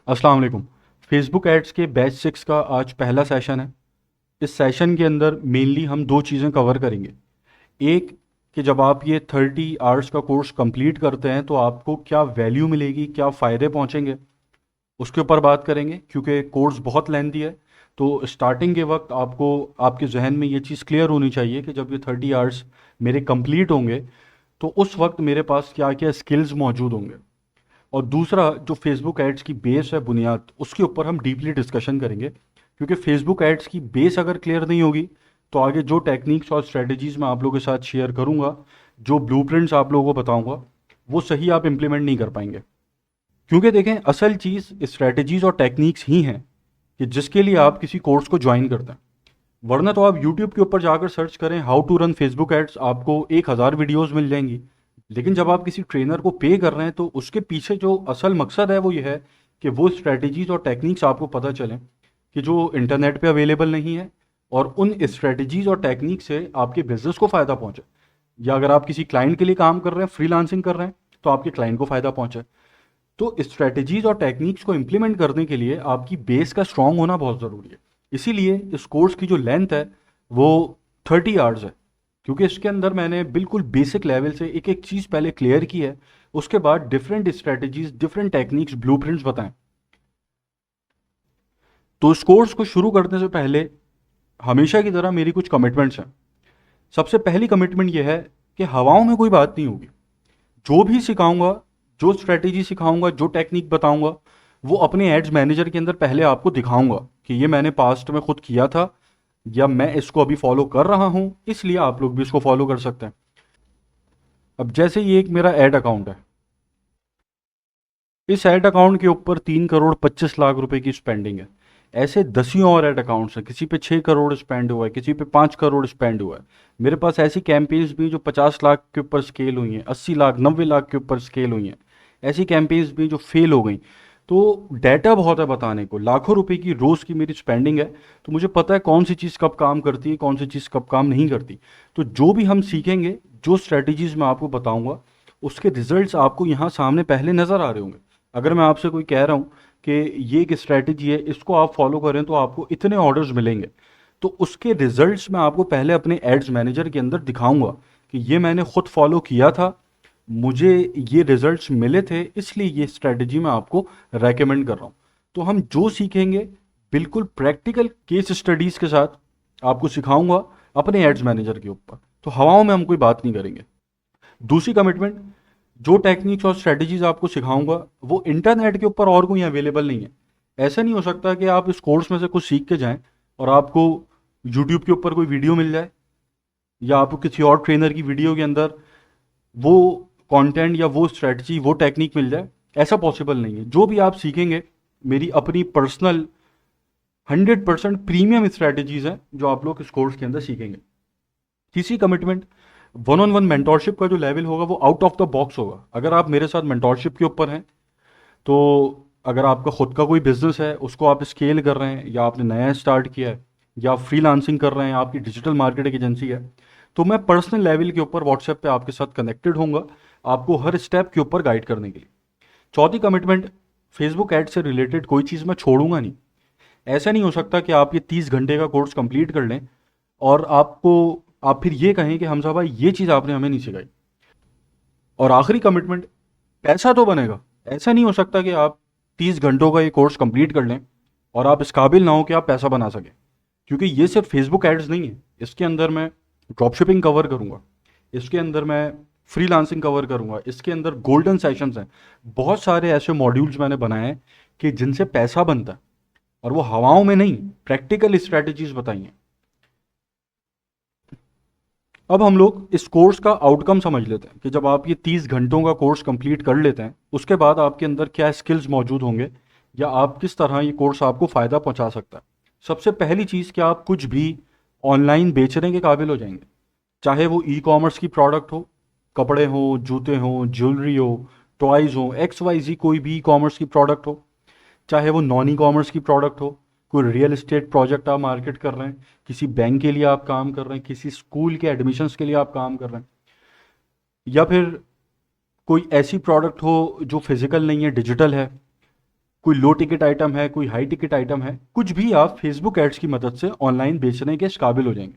अस्सलाम वालेकुम। Facebook ads के बैच 6 का आज पहला सेशन है। इस सेशन के अंदर मेनली हम दो चीज़ें कवर करेंगे। एक, कि जब आप ये 30 आवर्स का कोर्स कंप्लीट करते हैं तो आपको क्या वैल्यू मिलेगी, क्या फ़ायदे पहुंचेंगे, उसके ऊपर बात करेंगे क्योंकि कोर्स बहुत लेंथी है। तो स्टार्टिंग के वक्त आपको आपके जहन में ये चीज़ क्लियर होनी चाहिए कि जब ये 30 आवर्स मेरे कंप्लीट होंगे तो उस वक्त मेरे पास क्या क्या स्किल्स मौजूद होंगे। और दूसरा, जो फेसबुक एड्स की बेस है, बुनियाद, उसके ऊपर हम डीपली डिस्कशन करेंगे क्योंकि फेसबुक एड्स की बेस अगर क्लियर नहीं होगी तो आगे जो टेक्निक्स और स्ट्रेटजीज मैं आप लोगों के साथ शेयर करूंगा, जो ब्लूप्रिंट्स आप लोगों को बताऊंगा, वो सही आप इंप्लीमेंट नहीं कर पाएंगे। क्योंकि देखें, असल चीज़ स्ट्रेटजीज और टेक्निक्स ही हैं कि जिसके लिए आप किसी कोर्स को ज्वाइन करते हैं। वरना तो आप यूट्यूब के ऊपर जाकर सर्च करें how to run Facebook ads, आपको 1,000 वीडियोस मिल जाएंगी। लेकिन जब आप किसी ट्रेनर को पे कर रहे हैं तो उसके पीछे जो असल मकसद है वो ये है कि वो स्ट्रेटजीज और टेक्निक्स आपको पता चलें कि जो इंटरनेट पे अवेलेबल नहीं है, और उन स्ट्रेटजीज और टेक्निक से आपके बिजनेस को फ़ायदा पहुंचे। या अगर आप किसी क्लाइंट के लिए काम कर रहे हैं, फ्रीलांसिंग कर रहे हैं, तो आपके क्लाइंट को फ़ायदा पहुंचे। तो स्ट्रेटजीज और टेक्निक्स को इंप्लीमेंट करने के लिए आपकी बेस का स्ट्रांग होना बहुत ज़रूरी है। इसीलिए इस कोर्स की जो लेंथ है वो 30 आवर्स है, क्योंकि इसके अंदर मैंने बिल्कुल बेसिक लेवल से एक एक चीज़ पहले क्लियर की है। उसके बाद different strategies, different techniques, blueprints बताएं। तो इस कोर्स को शुरू करने से पहले हमेशा की तरह मेरी कुछ कमिटमेंट्स हैं। सबसे पहली कमिटमेंट यह है कि हवाओं में कोई बात नहीं होगी। जो भी सिखाऊंगा, जो स्ट्रेटेजी सिखाऊंगा, जो टेक्निक बताऊंगा, वो अपने एड्स मैनेजर के अंदर पहले आपको दिखाऊंगा कि ये मैंने पास्ट में खुद किया था, या मैं इसको अभी फॉलो कर रहा हूं, इसलिए आप लोग भी इसको फॉलो कर सकते हैं। अब जैसे ये एक मेरा एड अकाउंट है। इस एड अकाउंट के ऊपर 3,25,00,000 रुपए की स्पेंडिंग है। ऐसे दसियों और एड अकाउंट्स हैं, किसी पे 6 करोड़ स्पेंड हुआ है, किसी पे 5 करोड़ स्पेंड हुआ है। मेरे पास ऐसी कैंपेन्स भी जो 50 लाख के ऊपर स्केल हुई हैं, 80 लाख, 90 लाख के ऊपर स्केल हुई हैं। ऐसी कैंपेन्स भी जो फेल हो गई। तो डाटा बहुत है बताने को, लाखों रुपए की रोज़ की मेरी स्पेंडिंग है। तो मुझे पता है कौन सी चीज़ कब काम करती है, कौन सी चीज़ कब काम नहीं करती। तो जो भी हम सीखेंगे, जो स्ट्रेटजीज मैं आपको बताऊंगा, उसके रिजल्ट्स आपको यहाँ सामने पहले नज़र आ रहे होंगे। अगर मैं आपसे कोई कह रहा हूँ कि ये एक स्ट्रैटेजी है, इसको आप फॉलो करें तो आपको इतने ऑर्डर्स मिलेंगे, तो उसके रिजल्ट्स मैं आपको पहले अपने एड्स मैनेजर के अंदर दिखाऊंगा कि ये मैंने खुद फॉलो किया था, मुझे ये रिजल्ट्स मिले थे, इसलिए ये स्ट्रैटेजी मैं आपको रेकमेंड कर रहा हूँ। तो हम जो सीखेंगे बिल्कुल प्रैक्टिकल केस स्टडीज़ के साथ आपको सिखाऊंगा अपने एड्स मैनेजर के ऊपर। तो हवाओं में हम कोई बात नहीं करेंगे। दूसरी कमिटमेंट, जो टेक्निक्स और स्ट्रेटजीज आपको सिखाऊंगा वो इंटरनेट के ऊपर और कोई अवेलेबल नहीं है। ऐसा नहीं हो सकता कि आप इस कोर्स में से कुछ सीख के जाएं और आपको यूट्यूब के ऊपर कोई वीडियो मिल जाए, या आपको किसी और ट्रेनर की वीडियो के अंदर वो कंटेंट या वो स्ट्रेटजी, वो टेक्निक मिल जाए। ऐसा पॉसिबल नहीं है। जो भी आप सीखेंगे मेरी अपनी पर्सनल 100% प्रीमियम स्ट्रेटजीज हैं जो आप लोग इस कोर्स के अंदर सीखेंगे। तीसरी commitment, one on one mentorship का जो लेवल होगा वो आउट ऑफ द बॉक्स होगा। अगर आप मेरे साथ मेंटोरशिप के ऊपर हैं, तो अगर आपका खुद का कोई बिजनेस है, उसको आप स्केल कर रहे हैं, या आपने नया स्टार्ट किया है, या फ्रीलांसिंग कर रहे हैं, आपकी डिजिटल मार्केटिंग एजेंसी है, तो मैं पर्सनल लेवल के ऊपर व्हाट्सएप पे आपके साथ कनेक्टेड होऊंगा, आपको हर स्टेप के ऊपर गाइड करने के लिए। चौथी कमिटमेंट, फेसबुक एड से रिलेटेड कोई चीज़ मैं छोड़ूंगा नहीं। ऐसा नहीं हो सकता कि आप ये 30 घंटे का कोर्स कंप्लीट कर लें और आप फिर ये कहें कि हमजा भाई ये चीज़ आपने हमें नहीं सिखाई। और आखिरी कमिटमेंट, पैसा तो बनेगा। ऐसा नहीं हो सकता कि आप 30 घंटों का ये कोर्स कंप्लीट कर लें और आप इस काबिल ना हो कि आप पैसा बना सकें। क्योंकि ये सिर्फ फेसबुक एड्स नहीं है, इसके अंदर मैं ड्रॉप शिपिंग कवर करूँगा, इसके अंदर मैं फ्रीलांसिंग कवर करूँगा, इसके अंदर गोल्डन सेशंस हैं। बहुत सारे ऐसे मॉड्यूल्स मैंने बनाए हैं कि जिनसे पैसा बनता है, और वो हवाओं में नहीं, प्रैक्टिकल स्ट्रैटेजीज बताई हैं। अब हम लोग इस कोर्स का आउटकम समझ लेते हैं कि जब आप ये 30 घंटों का कोर्स कंप्लीट कर लेते हैं उसके बाद आपके अंदर क्या स्किल्स मौजूद होंगे, या आप किस तरह ये कोर्स आपको फ़ायदा पहुंचा सकता है। सबसे पहली चीज़ कि आप कुछ भी ऑनलाइन बेचने के काबिल हो जाएंगे। चाहे वो ई कॉमर्स की प्रोडक्ट हो, कपड़े हो, जूते हो, ज्वेलरी हो, टॉयज़ हो, XYZ कोई भी ई कॉमर्स की प्रोडक्ट हो, चाहे वो नॉन ई कॉमर्स की प्रोडक्ट हो, कोई रियल एस्टेट प्रोजेक्ट आप मार्केट कर रहे हैं, किसी बैंक के लिए आप काम कर रहे हैं, किसी स्कूल के एडमिशन्स के लिए आप काम कर रहे हैं, या फिर कोई ऐसी प्रोडक्ट हो जो फिजिकल नहीं है, डिजिटल है, कोई लो टिकट आइटम है, कोई हाई टिकट आइटम है, कुछ भी आप फेसबुक एड्स की मदद से ऑनलाइन बेचने के काबिल हो जाएंगे।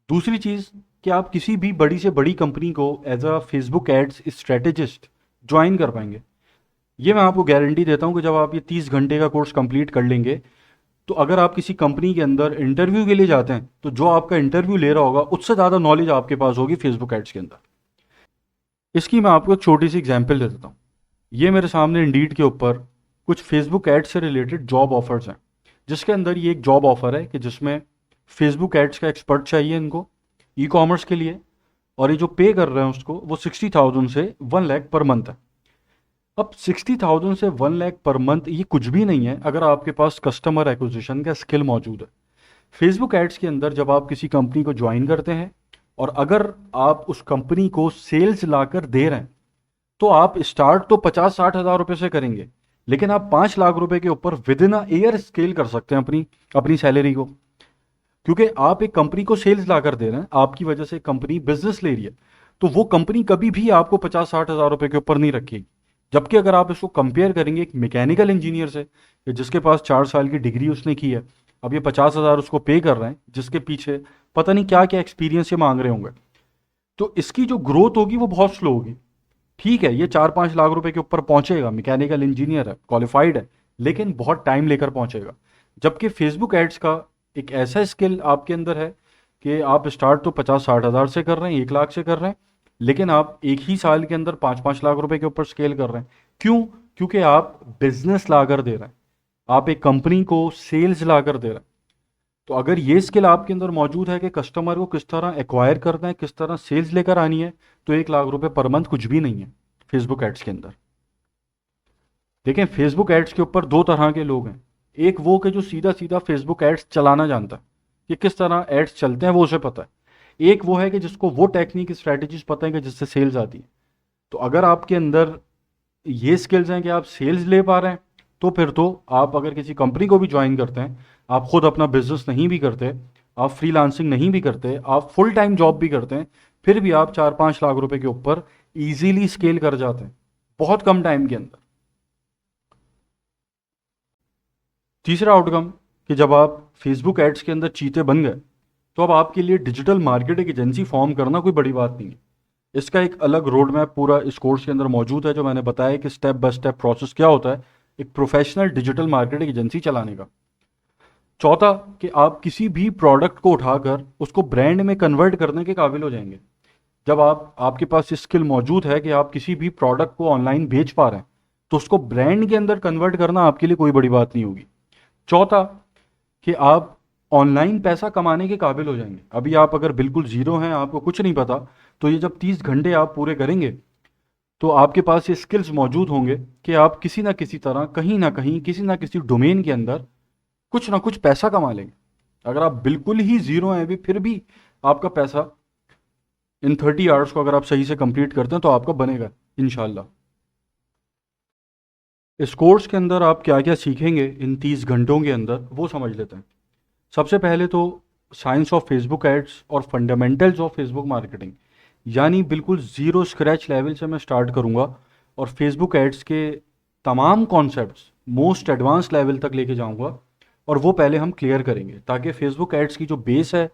दूसरी चीज़ कि आप किसी भी बड़ी से बड़ी कंपनी को as a Facebook ads strategist join कर पाएंगे। ये मैं आपको गारंटी देता हूँ कि जब आप ये 30 घंटे का कोर्स कंप्लीट कर लेंगे, तो अगर आप किसी कंपनी के अंदर इंटरव्यू के लिए जाते हैं, तो जो आपका इंटरव्यू ले रहा होगा उससे ज़्यादा नॉलेज आपके पास होगी फेसबुक एड्स के अंदर। इसकी मैं आपको एक छोटी सी एग्जांपल दे देता हूँ। ये मेरे सामने इंडीड के ऊपर कुछ फेसबुक एड्स से रिलेटेड जॉब ऑफर्स हैं, जिसके अंदर ये एक जॉब ऑफर है कि जिसमें फेसबुक एड्स का एक्सपर्ट चाहिए इनको ई कॉमर्स के लिए, और ये जो पे कर रहे हैं उसको वो 60,000 से 1 लाख पर मंथ है। अब 60,000 से 1 लाख पर मंथ ये कुछ भी नहीं है अगर आपके पास कस्टमर एक्विजिशन का स्किल मौजूद है। फेसबुक एड्स के अंदर जब आप किसी कंपनी को ज्वाइन करते हैं और अगर आप उस कंपनी को सेल्स लाकर दे रहे हैं, तो आप स्टार्ट तो 50-60 हज़ार रुपये से करेंगे, लेकिन आप 5 लाख रुपए के ऊपर with in a year scale कर सकते हैं अपनी अपनी सैलरी को, क्योंकि आप एक कंपनी को सेल्स लाकर दे रहे हैं, आपकी वजह से कंपनी बिजनेस ले रही है, तो वो कंपनी कभी भी आपको 50-60 हज़ार रुपए के ऊपर नहीं रखेगी। जबकि अगर आप इसको कंपेयर करेंगे एक मैकेनिकल इंजीनियर से, कि जिसके पास 4 साल की डिग्री उसने की है, अब ये 50 हज़ार उसको पे कर रहे हैं, जिसके पीछे पता नहीं क्या क्या एक्सपीरियंस ये मांग रहे होंगे, तो इसकी जो ग्रोथ होगी वो बहुत स्लो होगी। ठीक है, ये 4-5 लाख रुपए के ऊपर पहुंचेगा, मैकेनिकल इंजीनियर है, क्वालिफाइड है, लेकिन बहुत टाइम लेकर पहुंचेगा। जबकि फेसबुक एड्स का एक ऐसा स्किल आपके अंदर है कि आप स्टार्ट तो 50-60 हज़ार से कर रहे हैं, 1 लाख से कर रहे हैं, लेकिन आप एक ही साल के अंदर 5-5 लाख रुपए के ऊपर स्केल कर रहे हैं। क्यों? क्योंकि आप बिजनेस लाकर दे रहे हैं, आप एक कंपनी को सेल्स लाकर दे रहे हैं। तो अगर ये स्किल आपके अंदर मौजूद है कि कस्टमर को किस तरह एक्वायर करना है, किस तरह सेल्स लेकर आनी है, तो 1 लाख रुपए पर मंथ कुछ भी नहीं है फेसबुक एड्स के अंदर। देखें, फेसबुक एड्स के ऊपर दो तरह के लोग हैं। एक वो कि जो सीधा सीधा फेसबुक एड्स चलाना जानता है, कि किस तरह एड्स चलते हैं वो उसे पता है। एक वो है कि जिसको वो टेक्निक स्ट्रेटजीज पता है कि जिससे सेल्स आती है। तो अगर आपके अंदर ये स्किल्स हैं कि आप सेल्स ले पा रहे हैं, तो फिर तो आप अगर किसी कंपनी को भी ज्वाइन करते हैं, आप खुद अपना बिजनेस नहीं भी करते, आप फ्रीलांसिंग नहीं भी करते, आप फुल टाइम जॉब भी करते हैं, फिर भी आप 4-5 लाख रुपए के ऊपर इजीली स्केल कर जाते हैं बहुत कम टाइम के अंदर। तीसरा आउटकम कि जब आप फेसबुक एड्स के अंदर चीते बन गए, तो अब आपके लिए डिजिटल मार्केटिंग एजेंसी फॉर्म करना कोई बड़ी बात नहीं है। इसका एक अलग रोड मैप पूरा इस कोर्स के अंदर मौजूद है, जो मैंने बताया कि स्टेप बाय स्टेप प्रोसेस क्या होता है एक प्रोफेशनल डिजिटल मार्केटिंग एजेंसी चलाने का। चौथा कि आप किसी भी प्रोडक्ट को उठाकर उसको ब्रांड में कन्वर्ट करने के काबिल हो जाएंगे। जब आपके पास ये स्किल मौजूद है कि आप किसी भी प्रोडक्ट को ऑनलाइन बेच पा रहे हैं, तो उसको ब्रांड के अंदर कन्वर्ट करना आपके लिए कोई बड़ी बात नहीं होगी। चौथा कि आप ऑनलाइन पैसा कमाने के काबिल हो जाएंगे। अभी आप अगर बिल्कुल जीरो हैं, आपको कुछ नहीं पता, तो ये जब 30 घंटे आप पूरे करेंगे, तो आपके पास ये स्किल्स मौजूद होंगे कि आप किसी ना किसी तरह, कहीं ना कहीं, किसी ना किसी डोमेन के अंदर कुछ ना कुछ पैसा कमा लेंगे। अगर आप बिल्कुल ही जीरो हैं अभी, फिर भी आपका पैसा इन 30 आवर्स को अगर आप सही से कंप्लीट करते हैं तो आपका बनेगा इंशाल्लाह। इस कोर्स के अंदर आप क्या क्या सीखेंगे इन 30 घंटों के अंदर, वो समझ लेते हैं। सबसे पहले तो साइंस ऑफ फेसबुक एड्स और फंडामेंटल्स ऑफ फेसबुक मार्केटिंग, यानी बिल्कुल ज़ीरो स्क्रैच लेवल से मैं स्टार्ट करूंगा और फेसबुक एड्स के तमाम कॉन्सेप्ट्स मोस्ट एडवांस लेवल तक लेके जाऊंगा, और वो पहले हम क्लियर करेंगे ताकि फेसबुक एड्स की जो बेस है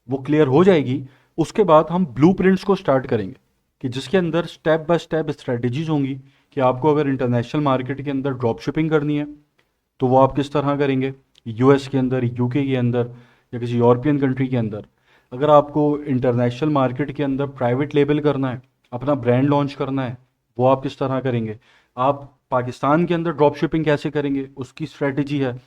वो क्लियर हो जाएगी। उसके बाद हम ब्लूप्रिंट्स को स्टार्ट करेंगे कि जिसके अंदर स्टेप बाय स्टेप स्ट्रेटजीज होंगी कि आपको अगर इंटरनेशनल मार्केट के अंदर ड्रॉप शिपिंग करनी है तो वो आप किस तरह करेंगे, यूएस के अंदर, यूके के अंदर, या किसी यूरोपियन कंट्री के अंदर। अगर आपको इंटरनेशनल मार्केट के अंदर प्राइवेट लेबल करना है, अपना ब्रांड लॉन्च करना है, वो आप किस तरह करेंगे। आप पाकिस्तान के अंदर ड्रॉप शिपिंग कैसे करेंगे, उसकी स्ट्रेटजी है,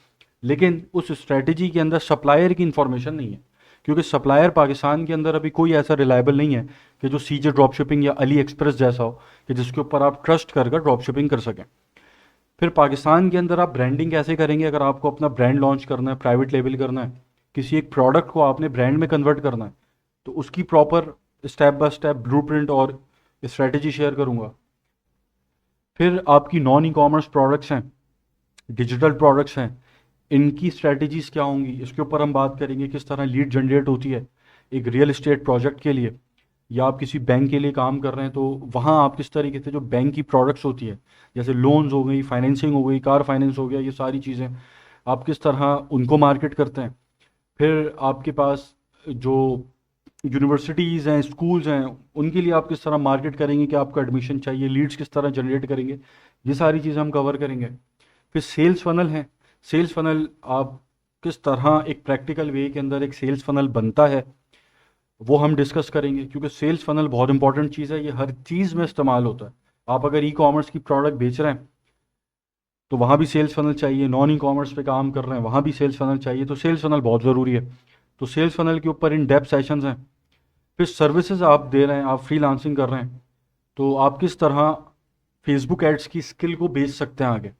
लेकिन उस स्ट्रेटजी के अंदर सप्लायर की इंफॉर्मेशन नहीं है, क्योंकि सप्लायर पाकिस्तान के अंदर अभी कोई ऐसा रिलायबल नहीं है कि जो सीजे ड्रॉप शिपिंग या अली एक्सप्रेस जैसा हो कि जिसके ऊपर आप ट्रस्ट कर ड्रॉप शिपिंग कर सकें। फिर पाकिस्तान के अंदर आप ब्रांडिंग कैसे करेंगे, अगर आपको अपना ब्रांड लॉन्च करना है, प्राइवेट लेबल करना है, किसी एक प्रोडक्ट को आपने ब्रांड में कन्वर्ट करना है, तो उसकी proper step by step blueprint और स्ट्रेटजी शेयर करूंगा। फिर आपकी नॉन ई कॉमर्स प्रोडक्ट्स हैं, डिजिटल प्रोडक्ट्स हैं, इनकी स्ट्रेटजीज क्या होंगी, इसके ऊपर हम बात करेंगे। किस तरह लीड जनरेट होती है एक रियल एस्टेट प्रोजेक्ट के लिए, या आप किसी बैंक के लिए काम कर रहे हैं तो वहाँ आप किस तरीके से जो बैंक की प्रोडक्ट्स होती है, जैसे लोन्स हो गई, फाइनेंसिंग हो गई, कार फाइनेंस हो गया, ये सारी चीज़ें आप किस तरह उनको मार्केट करते हैं। फिर आपके पास जो यूनिवर्सिटीज़ हैं, स्कूल्स हैं, उनके लिए आप किस तरह मार्केट करेंगे कि आपको एडमिशन चाहिए, लीड्स किस तरह जनरेट करेंगे, ये सारी चीज़ें हम कवर करेंगे। फिर सेल्स फनल है, सेल्स फनल आप किस तरह एक प्रैक्टिकल वे के अंदर एक सेल्स फनल बनता है वो हम डिस्कस करेंगे, क्योंकि सेल्स फनल बहुत इंपॉर्टेंट चीज़ है, ये हर चीज़ में इस्तेमाल होता है। आप अगर ई कॉमर्स की प्रोडक्ट बेच रहे हैं तो वहाँ भी सेल्स फनल चाहिए, नॉन ई कॉमर्स पे काम कर रहे हैं वहाँ भी सेल्स फनल चाहिए, तो सेल्स फनल बहुत ज़रूरी है। तो सेल्स फनल के ऊपर इन डेप्थ सेशंस हैं। फिर सर्विसेज आप दे रहे हैं, आप फ्रीलांसिंग कर रहे हैं, तो आप किस तरह फेसबुक एड्स की स्किल को बेच सकते हैं आगे,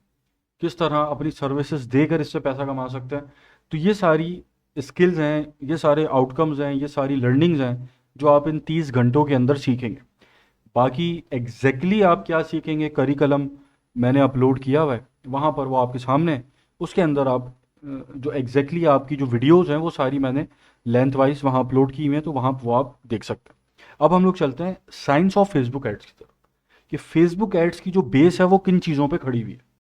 किस तरह अपनी सर्विसेज देकर इससे पैसा कमा सकते हैं। तो ये सारी स्किल्स हैं, ये सारे आउटकम्स हैं, ये सारी लर्निंग्स हैं जो आप इन 30 घंटों के अंदर सीखेंगे। बाकी एग्जैक्टली आप क्या सीखेंगे, करिकुलम मैंने अपलोड किया हुआ है वहाँ पर, वो आपके सामने है। उसके अंदर आप जो एग्जैक्टली आपकी जो वीडियोस हैं वो सारी मैंने लेंथ वाइज वहाँ अपलोड की हुई हैं, तो वहाँ वो आप देख सकते हैं। अब हम लोग चलते हैं साइंस ऑफ फेसबुक एड्स की तरफ, कि फेसबुक एड्स की जो बेस है वो किन चीज़ों पे खड़ी हुई है।